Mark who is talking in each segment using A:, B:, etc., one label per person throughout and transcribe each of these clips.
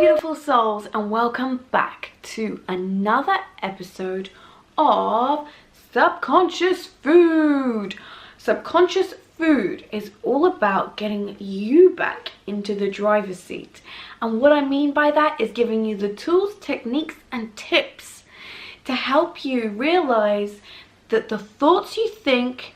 A: beautiful souls, and welcome back to another episode of Subconscious Food. Subconscious food is all about getting you back into the driver's seat, and what I mean by that is giving you the tools, techniques and tips to help you realize that the thoughts you think,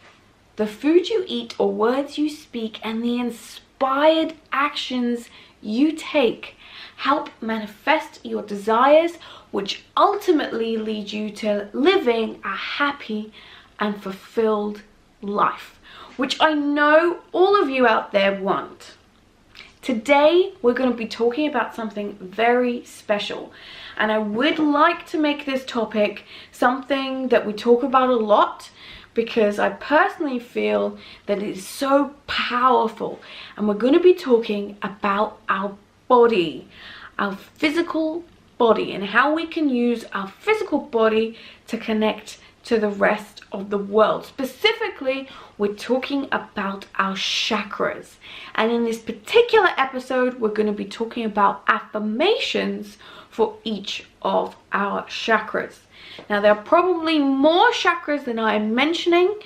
A: the food you eat or words you speak, and the inspired actions you take help manifest your desires, which ultimately lead you to living a happy and fulfilled life, which I know all of you out there want. Today we're going to be talking about something very special, and I would like to make this topic something that we talk about a lot, because I personally feel that it is so powerful. And we're going to be talking about our body, our physical body, and how we can use our physical body to connect to the rest of the world. Specifically, we're talking about our chakras, and in this particular episode we're going to be talking about affirmations for each of our chakras. Now, there are probably more chakras than I am mentioning,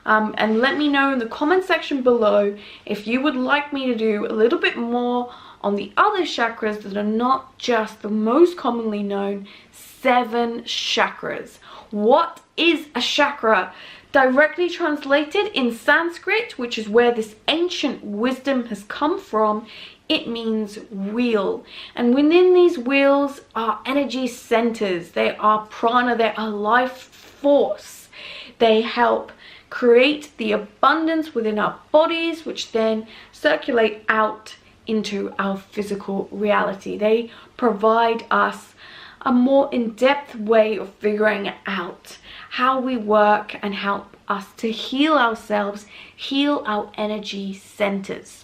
A: and let me know in the comment section below if you would like me to do a little bit more on the other chakras that are not just the most commonly known 7 chakras. What is a chakra? Directly translated in Sanskrit, which is where this ancient wisdom has come from, it means wheel. And within these wheels are energy centers. They are prana, they are life force. They help create the abundance within our bodies, which then circulate out into our physical reality. They provide us a more in-depth way of figuring out how we work and help us to heal ourselves, heal our energy centers.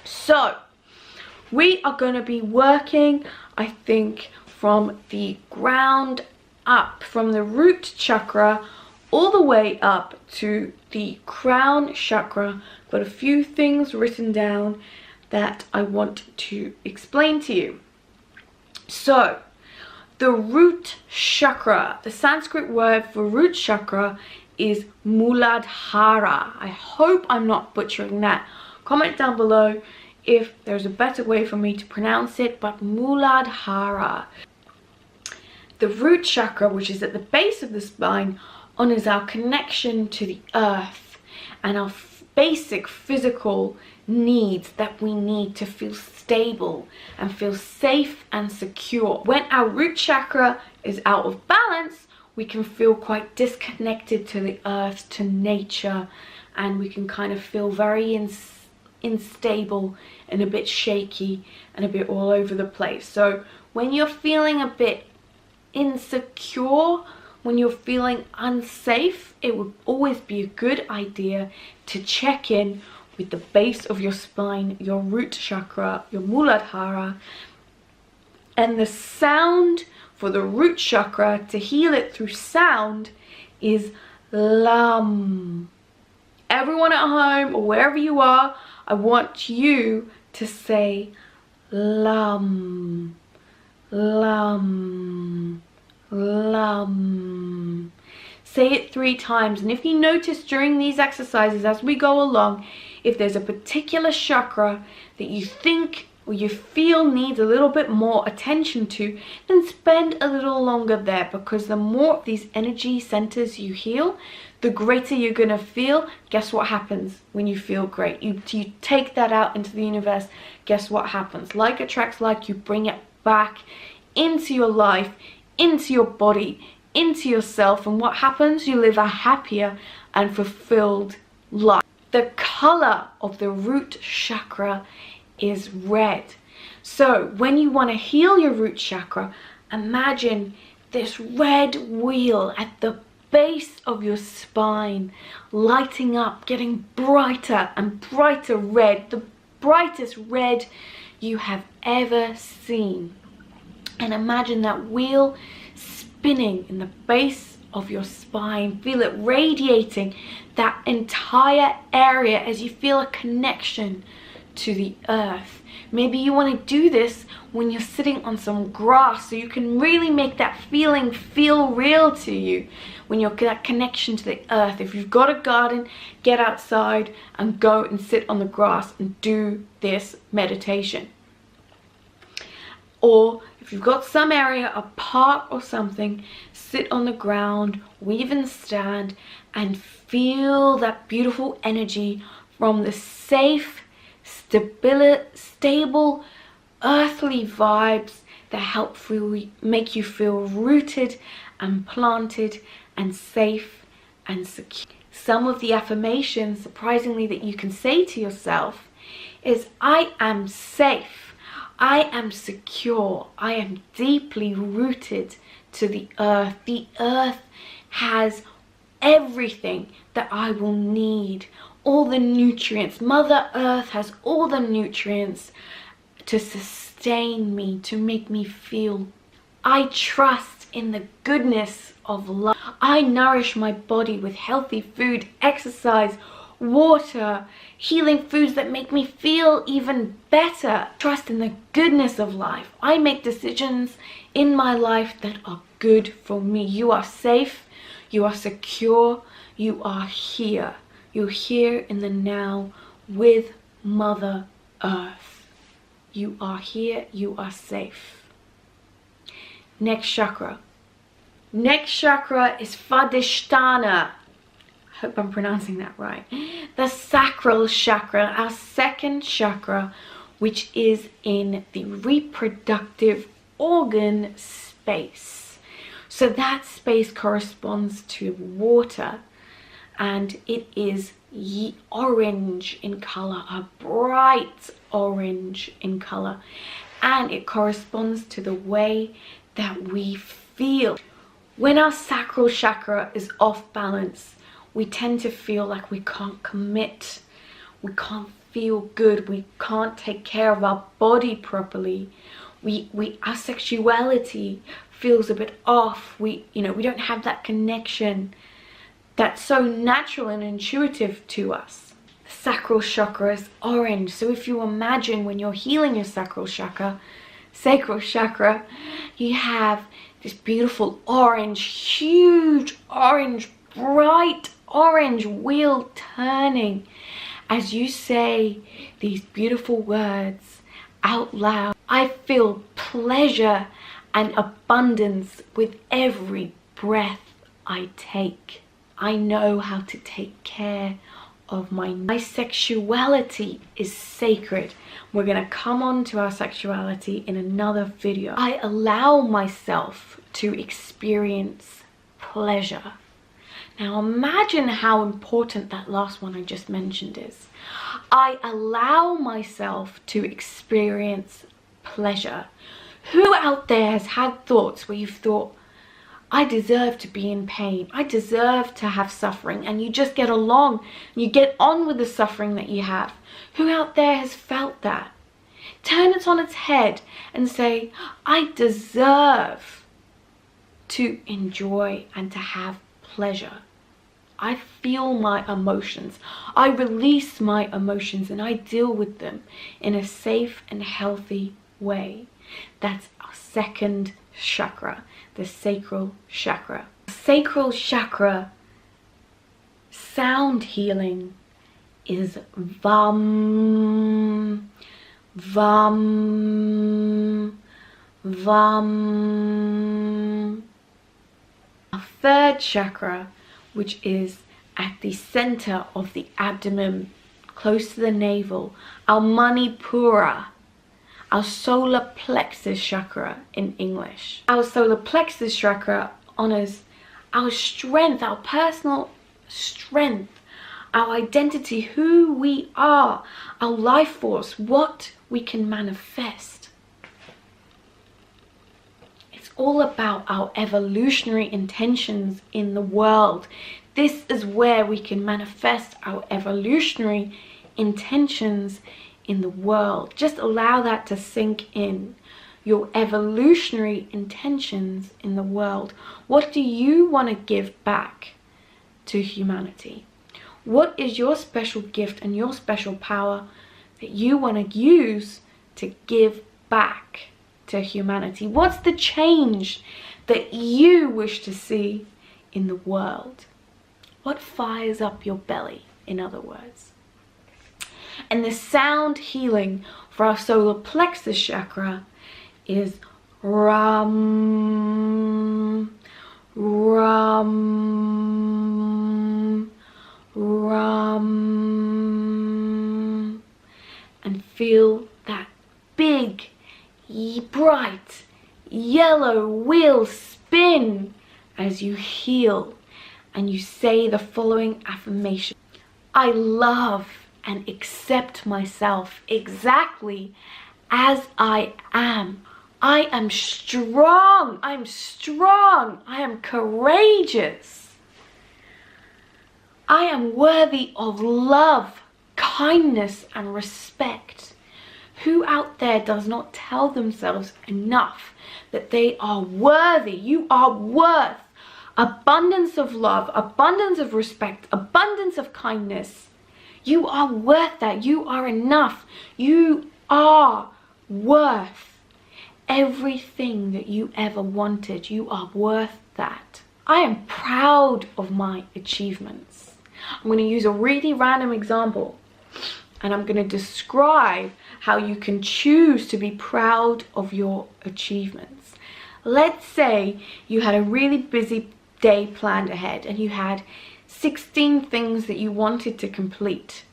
A: So we are going to be working, I think, from the ground up, from the root chakra all the way up to the crown chakra. Got a few things written down that I want to explain to you. So the root chakra, the Sanskrit word for root chakra is Muladhara. I hope I'm not butchering that. Comment down below if there's a better way for me to pronounce it, but Muladhara. The root chakra, which is at the base of the spine, honors our connection to the earth and our basic physical needs that we need to feel stable and feel safe and secure. When our root chakra is out of balance, we can feel quite disconnected to the earth, to nature, and we can kind of feel very unstable and a bit shaky and a bit all over the place. So when you're feeling a bit insecure, when you're feeling unsafe, it would always be a good idea to check in with the base of your spine, your root chakra, your Muladhara. And the sound for the root chakra, to heal it through sound, is Lam. Everyone at home or wherever you are, I want you to say Lam, Lam, Lam. Say it 3 times, and if you notice during these exercises as we go along, if there's a particular chakra that you think or you feel needs a little bit more attention to, then spend a little longer there, because the more of these energy centers you heal, the greater you're going to feel. Guess what happens when you feel great? You take that out into the universe. Guess what happens? Like attracts like. You bring it back into your life, into your body, into yourself, and what happens? You live a happier and fulfilled life. The color of the root chakra is red. So when you want to heal your root chakra, imagine this red wheel at the base of your spine, lighting up, getting brighter and brighter red, the brightest red you have ever seen. And imagine that wheel spinning in the base of your spine. Feel it radiating that entire area as you feel a connection to the earth. Maybe you want to do this when you're sitting on some grass, so you can really make that feeling feel real to you, when you're that connection to the earth. If you've got a garden, get outside and go and sit on the grass and do this meditation. Or if you've got some area, a park or something, sit on the ground, or even stand, and feel that beautiful energy from the safe, stable, earthly vibes that help make you feel rooted and planted and safe and secure. Some of the affirmations, surprisingly, that you can say to yourself is, I am safe, I am secure, I am deeply rooted to the earth. The earth has everything that I will need, all the nutrients. Mother Earth has all the nutrients to sustain me, to make me feel. I trust in the goodness of life. I nourish my body with healthy food, exercise, water, healing foods that make me feel even better. Trust in the goodness of life. I make decisions in my life that are good for me. You are safe, you are secure, you are here. You're here in the now with Mother Earth. You are here, you are safe. Next chakra. Next chakra is Svadhisthana. Hope I'm pronouncing that right. The sacral chakra, our second chakra, which is in the reproductive organ space. So that space corresponds to water, and it is orange in color, a bright orange in color, and it corresponds to the way that we feel. When our sacral chakra is off balance, we tend to feel like we can't commit, we can't feel good, we can't take care of our body properly, our sexuality feels a bit off, we don't have that connection that's so natural and intuitive to us. The sacral chakra is orange, so if you imagine when you're healing your sacral chakra, you have this beautiful orange, huge orange, bright orange wheel turning as you say these beautiful words out loud. I feel pleasure and abundance with every breath I take. I know how to take care of my sexuality is sacred. We're going to come on to our sexuality in another video. I allow myself to experience pleasure. Now imagine how important that last one I just mentioned is. I allow myself to experience pleasure. Who out there has had thoughts where you've thought, I deserve to be in pain, I deserve to have suffering, and you just get along, you get on with the suffering that you have? Who out there has felt that? Turn it on its head and say, I deserve to enjoy and to have pleasure. I feel my emotions, I release my emotions, and I deal with them in a safe and healthy way. That's our second chakra, the sacral chakra. Sacral chakra sound healing is vam, vam, vam. Our third chakra, which is at the center of the abdomen, close to the navel, our manipura, our solar plexus chakra in English. Our solar plexus chakra honors our strength, our personal strength, our identity, who we are, our life force, what we can manifest. It's all about our evolutionary intentions in the world. This is where we can manifest our evolutionary intentions in the world. Just allow that to sink in. Your evolutionary intentions in the world. What do you want to give back to humanity? What is your special gift and your special power that you want to use to give back to humanity? What's the change that you wish to see in the world? What fires up your belly, in other words? And the sound healing for our solar plexus chakra is Ram, Ram, Ram. And feel that big, bright, yellow wheel spin as you heal and you say the following affirmation. I love and accept myself exactly as I am. I am strong. I'm strong. I am courageous. I am worthy of love, kindness, and respect. Who out there does not tell themselves enough that they are worthy? You are worth abundance of love, abundance of respect, abundance of kindness. You are worth that. You are enough. You are worth everything that you ever wanted. You are worth that. I am proud of my achievements. I'm going to use a really random example, and I'm going to describe how you can choose to be proud of your achievements. Let's say you had a really busy day planned ahead and you had 16 things that you wanted to complete,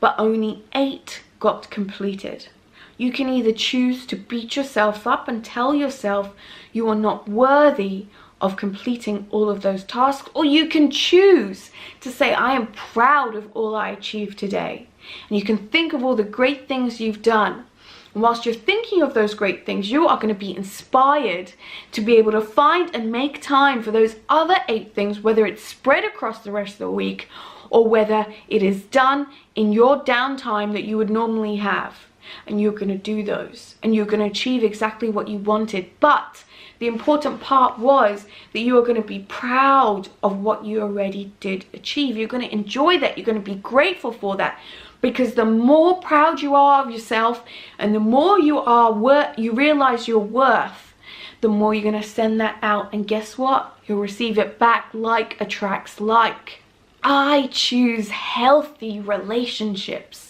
A: but only 8 got completed. You can either choose to beat yourself up and tell yourself you are not worthy of completing all of those tasks, or you can choose to say, I am proud of all I achieved today. And you can think of all the great things you've done. And whilst you're thinking of those great things, you are going to be inspired to be able to find and make time for those other 8 things, whether it's spread across the rest of the week or whether it is done in your downtime that you would normally have. And you're going to do those and you're going to achieve exactly what you wanted. But the important part was that you are going to be proud of what you already did achieve. You're going to enjoy that. You're going to be grateful for that. Because the more proud you are of yourself and the more you realize your worth, the more you're going to send that out. And guess what? You'll receive it back. Like attracts like. I choose healthy relationships.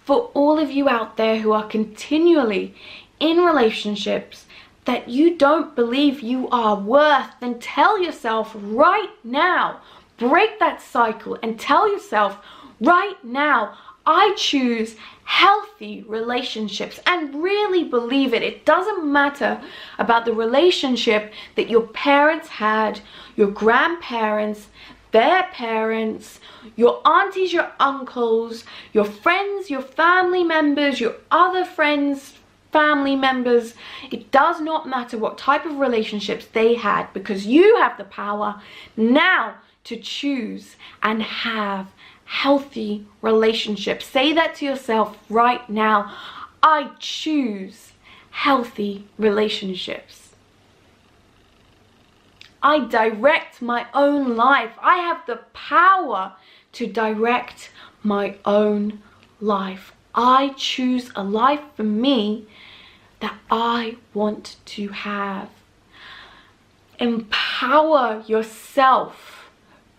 A: For all of you out there who are continually in relationships that you don't believe you are worth, then tell yourself right now, break that cycle and tell yourself right now, I choose healthy relationships, and really believe it. It doesn't matter about the relationship that your parents had, your grandparents, their parents, your aunties, your uncles, your friends, your family members, your other friends, family members. It does not matter what type of relationships they had, because you have the power now to choose and have healthy relationships. Say that to yourself right now. I choose healthy relationships. I direct my own life. I have the power to direct my own life. I choose a life for me that I want to have. Empower yourself.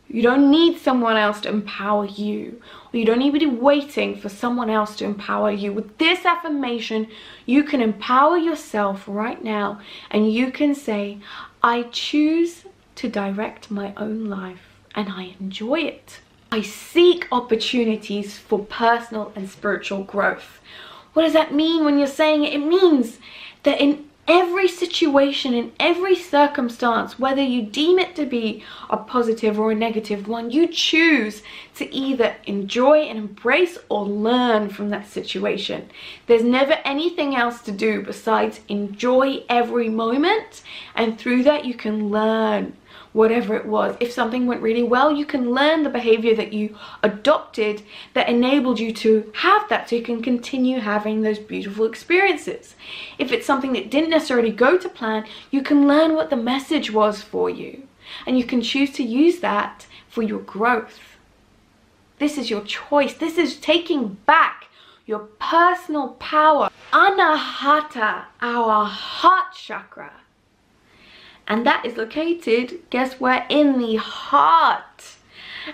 A: You don't need someone else to empower you. Or you don't need to be waiting for someone else to empower you. With this affirmation, you can empower yourself right now, and you can say, I choose to direct my own life and I enjoy it. I seek opportunities for personal and spiritual growth. What does that mean when you're saying it? It means that in every situation, in every circumstance, whether you deem it to be a positive or a negative one, you choose to either enjoy and embrace or learn from that situation. There's never anything else to do besides enjoy every moment, and through that you can learn whatever it was. If something went really well, you can learn the behavior that you adopted that enabled you to have that, so you can continue having those beautiful experiences. If it's something that didn't necessarily go to plan, you can learn what the message was for you, and you can choose to use that for your growth. This is your choice. This is taking back your personal power. Anahata, our heart chakra. And that is located, guess where? In the heart.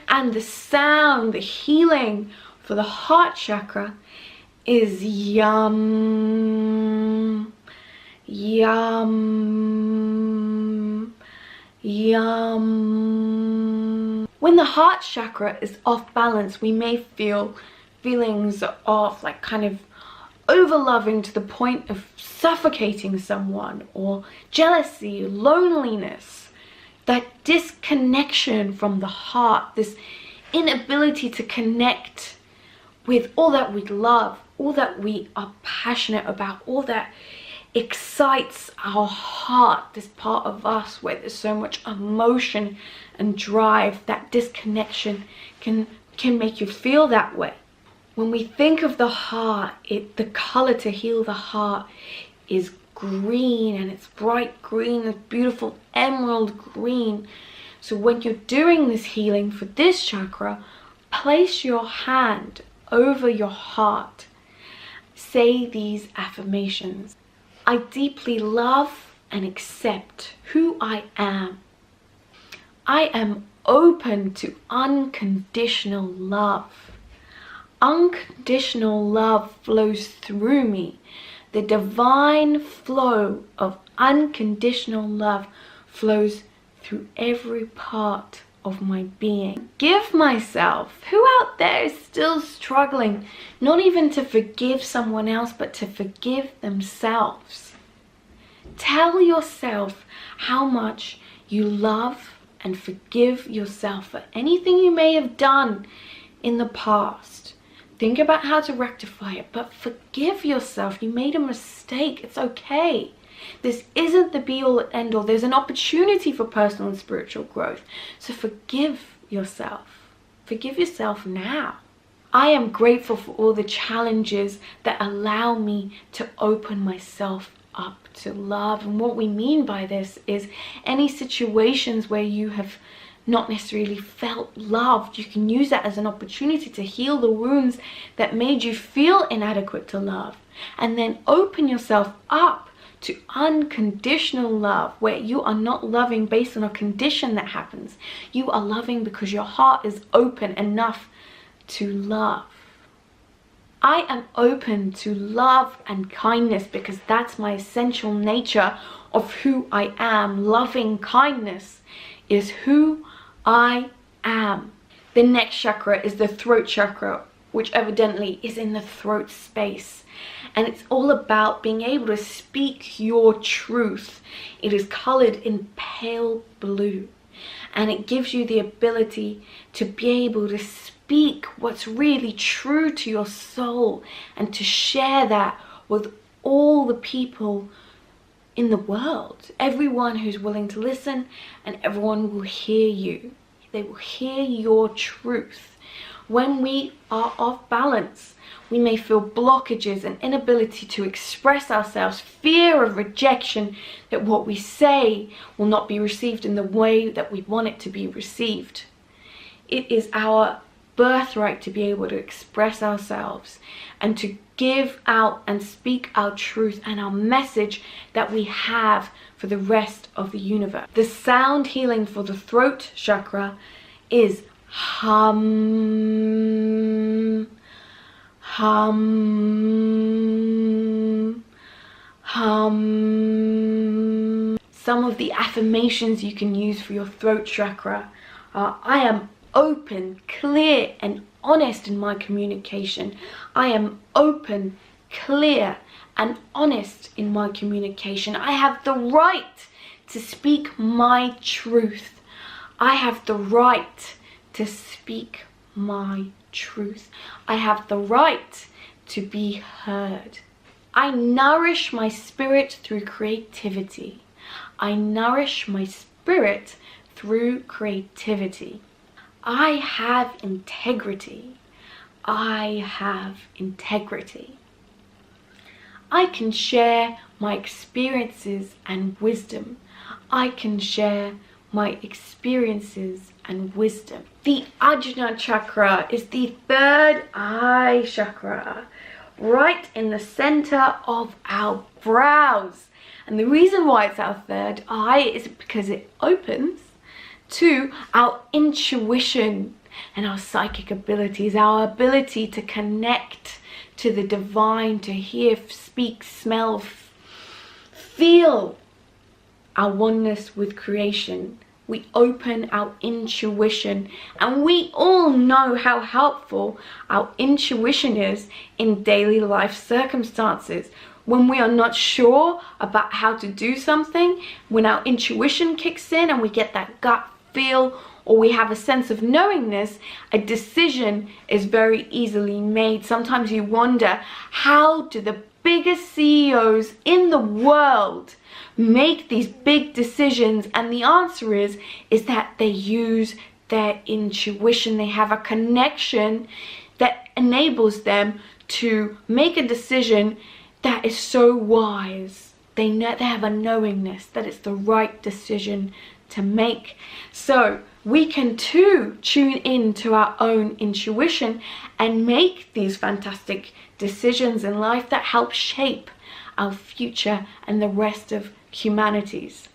A: And the sound, the healing for the heart chakra is yum, yum, yum. When the heart chakra is off balance, we may feel feelings of like kind of over-loving to the point of suffocating someone, or jealousy, loneliness, that disconnection from the heart, this inability to connect with all that we love, all that we are passionate about, all that excites our heart, this part of us where there's so much emotion and drive. That disconnection can make you feel that way. When we think of the heart, the color to heal the heart is green, and it's bright green, it's beautiful emerald green. So when you're doing this healing for this chakra, place your hand over your heart. Say these affirmations. I deeply love and accept who I am. I am open to unconditional love. Unconditional love flows through me. The divine flow of unconditional love flows through every part of my being. Give myself. Who out there is still struggling, not even to forgive someone else, but to forgive themselves? Tell yourself how much you love and forgive yourself for anything you may have done in the past. Think about how to rectify it, but forgive yourself. You made a mistake. It's okay. This isn't the be-all and end-all. There's an opportunity for personal and spiritual growth. So forgive yourself. Forgive yourself now. I am grateful for all the challenges that allow me to open myself up to love. And what we mean by this is any situations where you have not necessarily felt loved, you can use that as an opportunity to heal the wounds that made you feel inadequate to love, and then open yourself up to unconditional love, where you are not loving based on a condition that happens. You are loving because your heart is open enough to love. I am open to love and kindness because that's my essential nature of who I am. Loving kindness is who I am. The next chakra is the throat chakra, which evidently is in the throat space. And it's all about being able to speak your truth. It is colored in pale blue. And it gives you the ability to be able to speak what's really true to your soul, and to share that with all the people in the world. Everyone who's willing to listen, and everyone will hear you. They will hear your truth. When we are off balance, we may feel blockages and inability to express ourselves, fear of rejection, that what we say will not be received in the way that we want it to be received. It is our birthright to be able to express ourselves and to give out and speak our truth and our message that we have for the rest of the universe. The sound healing for the throat chakra is hum, hum, hum. Some of the affirmations you can use for your throat chakra are: I am open, clear, and honest in my communication. I am open, clear, and honest in my communication. I have the right to speak my truth. I have the right to speak my truth. I have the right to be heard. I nourish my spirit through creativity. I nourish my spirit through creativity. I have integrity. I have integrity. I can share my experiences and wisdom. I can share my experiences and wisdom. The Ajna chakra is the third eye chakra, right in the center of our brows. And the reason why it's our third eye is because it opens to our intuition and our psychic abilities, our ability to connect to the divine, to hear, speak, smell, feel our oneness with creation. We open our intuition, and we all know how helpful our intuition is in daily life circumstances. When we are not sure about how to do something, when our intuition kicks in and we get that gut feel, or we have a sense of knowingness, a decision is very easily made. Sometimes you wonder, how do the biggest CEOs in the world make these big decisions? And the answer is that they use their intuition. They have a connection that enables them to make a decision that is so wise. They have a knowingness that it's the right decision to make. So we can too tune in to our own intuition and make these fantastic decisions in life that help shape our future and the rest of humanity's.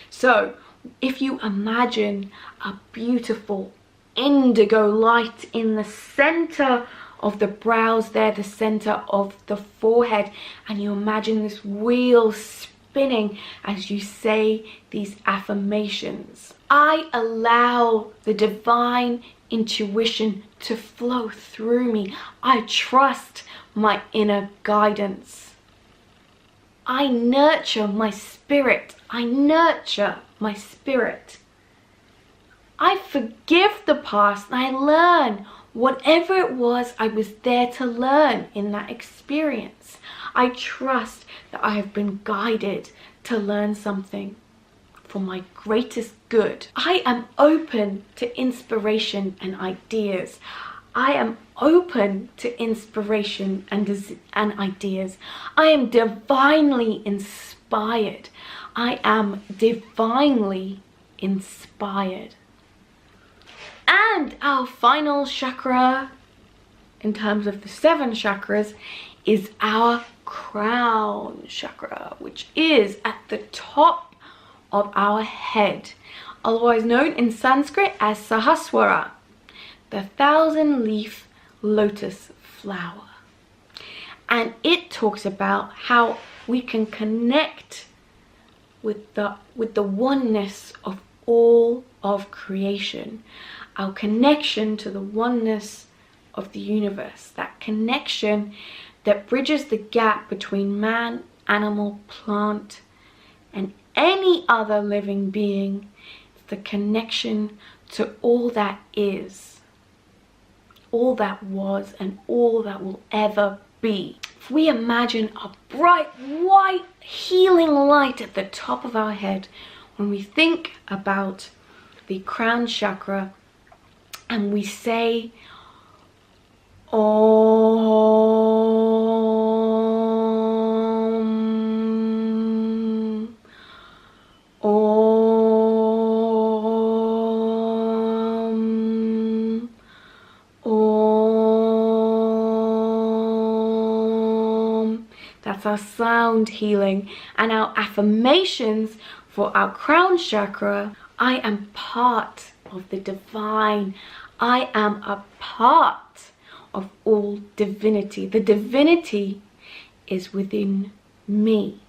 A: So if you imagine a beautiful indigo light in the center of the brows there, the center of the forehead, and you imagine this wheel spinning as you say these affirmations. I allow the divine intuition to flow through me. I trust my inner guidance. I nurture my spirit. I nurture my spirit. I forgive the past and I learn whatever it was I was there to learn in that experience. I trust that I have been guided to learn something for my greatest good. I am open to inspiration and ideas. I am open to inspiration and ideas. I am divinely inspired. I am divinely inspired. And our final chakra, in terms of the 7 chakras, is our crown chakra, which is at the top of our head, otherwise known in Sanskrit as Sahasrara, the 1,000-leaf lotus flower. And it talks about how we can connect with the oneness of all of creation, our connection to the oneness of the universe, that connection that bridges the gap between man, animal, plant, and any other living being. It's the connection to all that is, all that was, and all that will ever be. If we imagine a bright white healing light at the top of our head, when we think about the crown chakra and we say Om, Om, Om. That's our sound healing. And our affirmations for our crown chakra: I am part of the divine. I am a part of all divinity. The divinity is within me.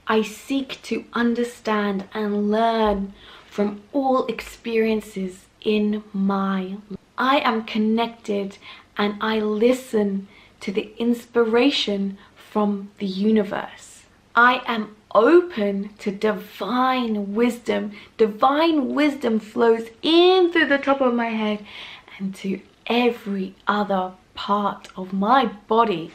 A: I seek to understand and learn from all experiences in my life. I am connected and I listen to the inspiration from the universe. I am open to divine wisdom. Divine wisdom flows in through the top of my head and to every other part of my body.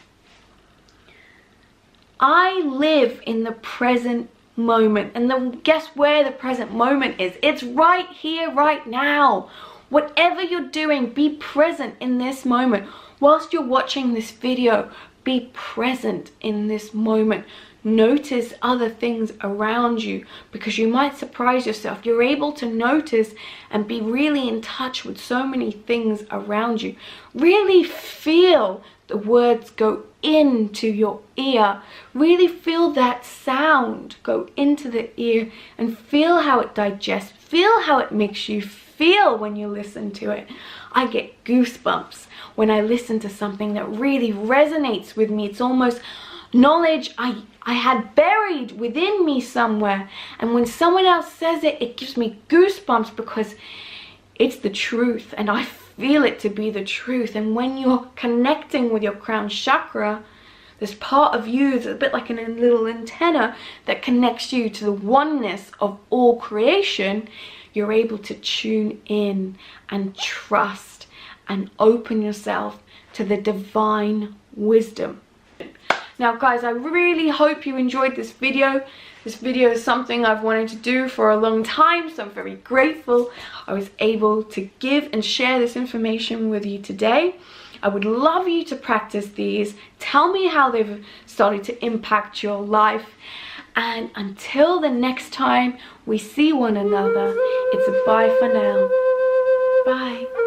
A: I live in the present moment, and guess where the present moment is? It's right here, right now. Whatever you're doing, be present in this moment. Whilst you're watching this video, be present in this moment. Notice other things around you, because you might surprise yourself. You're able to notice and be really in touch with so many things around you. Really feel the words go into your ear. Really feel that sound go into the ear and feel how it digests. Feel how it makes you feel when you listen to it. I get goosebumps when I listen to something that really resonates with me. It's almost knowledge I had buried within me somewhere, and when someone else says it, it gives me goosebumps because it's the truth and I feel it to be the truth. And when you're connecting with your crown chakra, this part of you is a bit like a little antenna that connects you to the oneness of all creation. You're able to tune in and trust and open yourself to the divine wisdom. Now guys, I really hope you enjoyed this video. This video is something I've wanted to do for a long time, so I'm very grateful I was able to give and share this information with you today. I would love you to practice these. Tell me how they've started to impact your life. And until the next time we see one another, it's a bye for now. Bye.